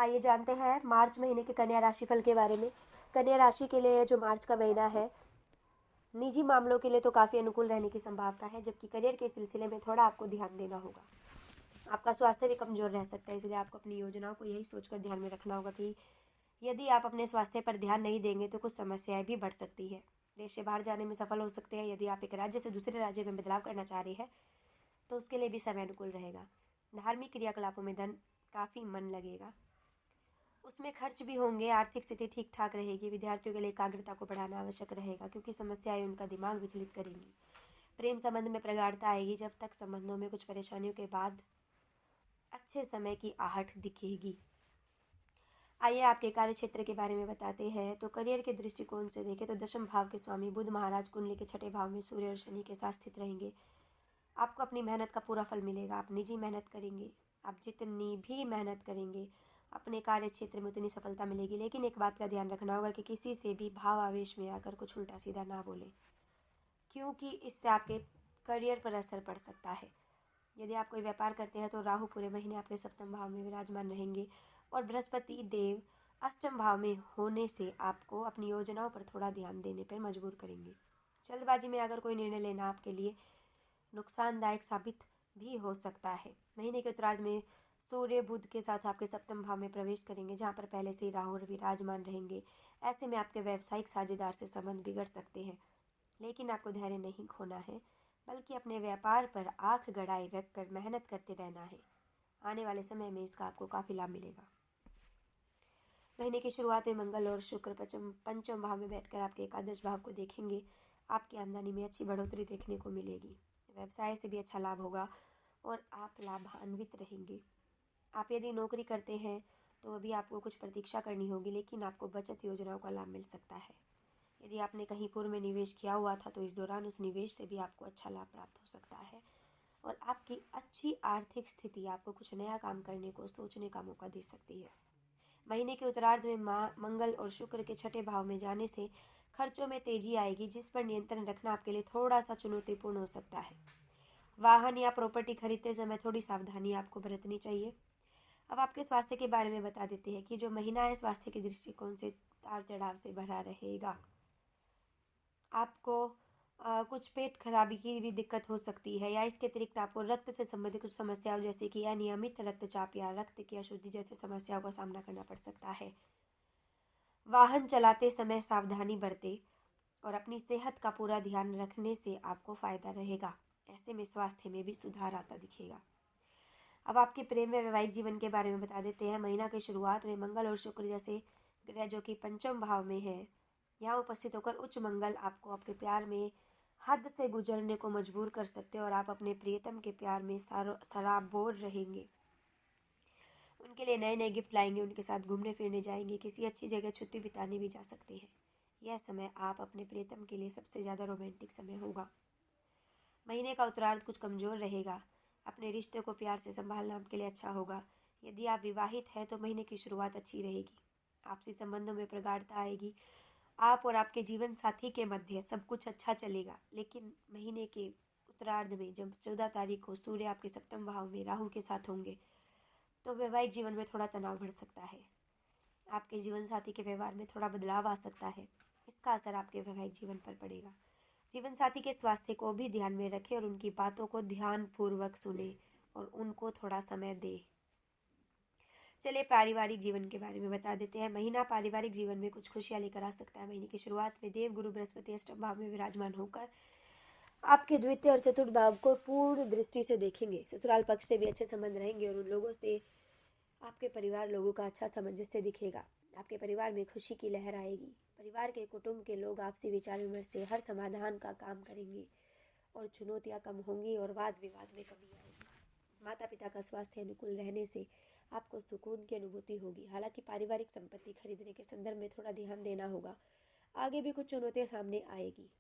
आइए जानते हैं मार्च महीने के कन्या राशि फल के बारे में। कन्या राशि के लिए जो मार्च का महीना है, निजी मामलों के लिए तो काफ़ी अनुकूल रहने की संभावना है, जबकि करियर के सिलसिले में थोड़ा आपको ध्यान देना होगा। आपका स्वास्थ्य भी कमज़ोर रह सकता है, इसलिए आपको अपनी योजनाओं को यही सोचकर ध्यान में रखना होगा कि यदि आप अपने स्वास्थ्य पर ध्यान नहीं देंगे तो कुछ समस्याएं भी बढ़ सकती है। देश से बाहर जाने में सफल हो सकते हैं। यदि आप एक राज्य से दूसरे राज्य में बदलाव करना चाह रहे हैं तो उसके लिए भी समय अनुकूल रहेगा। धार्मिक क्रियाकलापों में धन काफ़ी मन लगेगा, उसमें खर्च भी होंगे। आर्थिक स्थिति ठीक ठाक रहेगी। विद्यार्थियों के लिए एकाग्रता को बढ़ाना आवश्यक रहेगा, क्योंकि समस्याएं उनका दिमाग विचलित करेंगी। प्रेम संबंध में प्रगाढ़ता आएगी। जब तक संबंधों में कुछ परेशानियों के बाद अच्छे समय की आहट दिखेगी। आइए आपके कार्य क्षेत्र के बारे में बताते हैं। तो करियर के दृष्टिकोण से देखें तो दशम भाव के स्वामी बुध महाराज कुंडली के छठे भाव में सूर्य और शनि के साथ स्थित रहेंगे। आपको अपनी मेहनत का पूरा फल मिलेगा। आप निजी मेहनत करेंगे, आप जितनी भी मेहनत करेंगे अपने कार्य क्षेत्र में उतनी सफलता मिलेगी। लेकिन एक बात का ध्यान रखना होगा कि किसी से भी भाव आवेश में आकर कुछ उल्टा सीधा ना बोलें, क्योंकि इससे आपके करियर पर असर पड़ सकता है। यदि आप कोई व्यापार करते हैं तो राहु पूरे महीने आपके सप्तम भाव में विराजमान रहेंगे और बृहस्पति देव अष्टम भाव में होने से आपको अपनी योजनाओं पर थोड़ा ध्यान देने पर मजबूर करेंगे। जल्दबाजी में अगर कोई निर्णय लेना आपके लिए नुकसानदायक साबित भी हो सकता है। महीने के उत्तरार्ध में सूर्य बुध के साथ आपके सप्तम भाव में प्रवेश करेंगे, जहां पर पहले से ही राहु विराजमान रहेंगे। ऐसे में आपके व्यावसायिक साझेदार से संबंध बिगड़ सकते हैं, लेकिन आपको धैर्य नहीं खोना है, बल्कि अपने व्यापार पर आंख गड़ाए रखकर मेहनत करते रहना है। आने वाले समय में इसका आपको काफ़ी लाभ मिलेगा। महीने की शुरुआत में मंगल और शुक्र पंचम भाव में बैठकर आपके एकादश भाव को देखेंगे। आपकी आमदनी में अच्छी बढ़ोतरी देखने को मिलेगी। व्यवसाय से भी अच्छा लाभ होगा और आप लाभान्वित रहेंगे। आप यदि नौकरी करते हैं तो अभी आपको कुछ प्रतीक्षा करनी होगी, लेकिन आपको बचत योजनाओं का लाभ मिल सकता है। यदि आपने कहीं पूर्व में निवेश किया हुआ था तो इस दौरान उस निवेश से भी आपको अच्छा लाभ प्राप्त हो सकता है और आपकी अच्छी आर्थिक स्थिति आपको कुछ नया काम करने को सोचने का मौका दे सकती है। महीने के उत्तरार्ध में मंगल और शुक्र के छठे भाव में जाने से खर्चों में तेजी आएगी, जिस पर नियंत्रण रखना आपके लिए थोड़ा सा चुनौतीपूर्ण हो सकता है। वाहन या प्रॉपर्टी खरीदते समय थोड़ी सावधानी आपको बरतनी चाहिए। अब आपके स्वास्थ्य के बारे में बता देते हैं कि जो महीना है स्वास्थ्य के दृष्टिकोण से उतार चढ़ाव से भरा रहेगा। आपको कुछ पेट खराबी की भी दिक्कत हो सकती है, या इसके अतिरिक्त आपको रक्त से संबंधित कुछ समस्याओं जैसे कि अनियमित रक्तचाप या रक्त की अशुद्धि जैसे समस्याओं का सामना करना पड़ सकता है। वाहन चलाते समय सावधानी बरतें और अपनी सेहत का पूरा ध्यान रखने से आपको फायदा रहेगा। ऐसे में स्वास्थ्य में भी सुधार आता दिखेगा। अब आपके प्रेम व वैवाहिक जीवन के बारे में बता देते हैं। महीना की शुरुआत में मंगल और शुक्र जैसे ग्रह जो कि पंचम भाव में है, यहाँ उपस्थित होकर उच्च मंगल आपको आपके प्यार में हद से गुजरने को मजबूर कर सकते हैं और आप अपने प्रियतम के प्यार में सराबोर रहेंगे। उनके लिए नए नए गिफ्ट लाएंगे, उनके साथ घूमने फिरने जाएंगे, किसी अच्छी जगह छुट्टी बिताने भी जा सकते हैं। यह समय आप अपने प्रियतम के लिए सबसे ज़्यादा रोमांटिक समय होगा। महीने का उत्तरार्ध कुछ कमज़ोर रहेगा। अपने रिश्ते को प्यार से संभालना आपके लिए अच्छा होगा। यदि आप विवाहित हैं तो महीने की शुरुआत अच्छी रहेगी। आपसी संबंधों में प्रगाढ़ता आएगी। आप और आपके जीवन साथी के मध्य सब कुछ अच्छा चलेगा, लेकिन महीने के उत्तरार्ध में जब 14 तारीख को सूर्य आपके सप्तम भाव में राहु के साथ होंगे तो वैवाहिक जीवन में थोड़ा तनाव बढ़ सकता है। आपके जीवन साथी के व्यवहार में थोड़ा बदलाव आ सकता है। इसका असर आपके वैवाहिक जीवन पर पड़ेगा। जीवन साथी के स्वास्थ्य को भी ध्यान में रखें और उनकी बातों को ध्यानपूर्वक सुने और उनको थोड़ा समय दें। चलिए पारिवारिक जीवन के बारे में बता देते हैं। महीना पारिवारिक जीवन में कुछ खुशियां लेकर आ सकता है। महीने की शुरुआत में देव गुरु बृहस्पति अष्टम भाव में विराजमान होकर आपके द्वितीय और चतुर्थ भाव को पूर्ण दृष्टि से देखेंगे। ससुराल पक्ष से भी अच्छे संबंध रहेंगे और उन लोगों से आपके परिवार लोगों का अच्छा सामंजस्य दिखेगा। आपके परिवार में खुशी की लहर आएगी। परिवार के कुटुंब के लोग आपसी विचार विमर्श से हर समाधान का काम करेंगे और चुनौतियां कम होंगी और वाद विवाद में कमी आएगी। माता पिता का स्वास्थ्य अनुकूल रहने से आपको सुकून की अनुभूति होगी। हालांकि पारिवारिक संपत्ति खरीदने के संदर्भ में थोड़ा ध्यान देना होगा। आगे भी कुछ चुनौतियां सामने आएगी।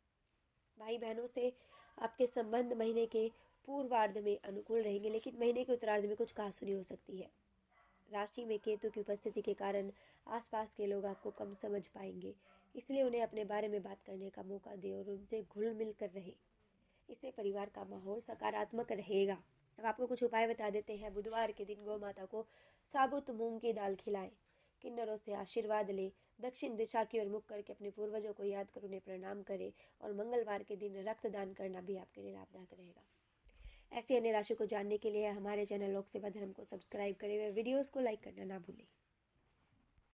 भाई बहनों से आपके संबंध महीने के पूर्वार्ध में अनुकूल रहेंगे, लेकिन महीने के उत्तरार्ध में कुछ कहासुनी हो सकती है। राशि में केतु की उपस्थिति के कारण आसपास के लोग आपको कम समझ पाएंगे, इसलिए उन्हें अपने बारे में बात करने का मौका दें और उनसे घुल मिल कर रहे। इससे परिवार का माहौल सकारात्मक रहेगा। अब आपको कुछ उपाय बता देते हैं। बुधवार के दिन गौ माता को साबुत मूंग की दाल खिलाएं, किन्नरों से आशीर्वाद लें, दक्षिण दिशा की ओर मुख करके अपने पूर्वजों को याद कर उन्हें प्रणाम करें और मंगलवार के दिन रक्तदान करना भी आपके लिए लाभदायक रहेगा। ऐसी अन्य राशि को जानने के लिए हमारे चैनल लोक सेवा धर्म को सब्सक्राइब करें व वीडियोस को लाइक करना ना भूलें।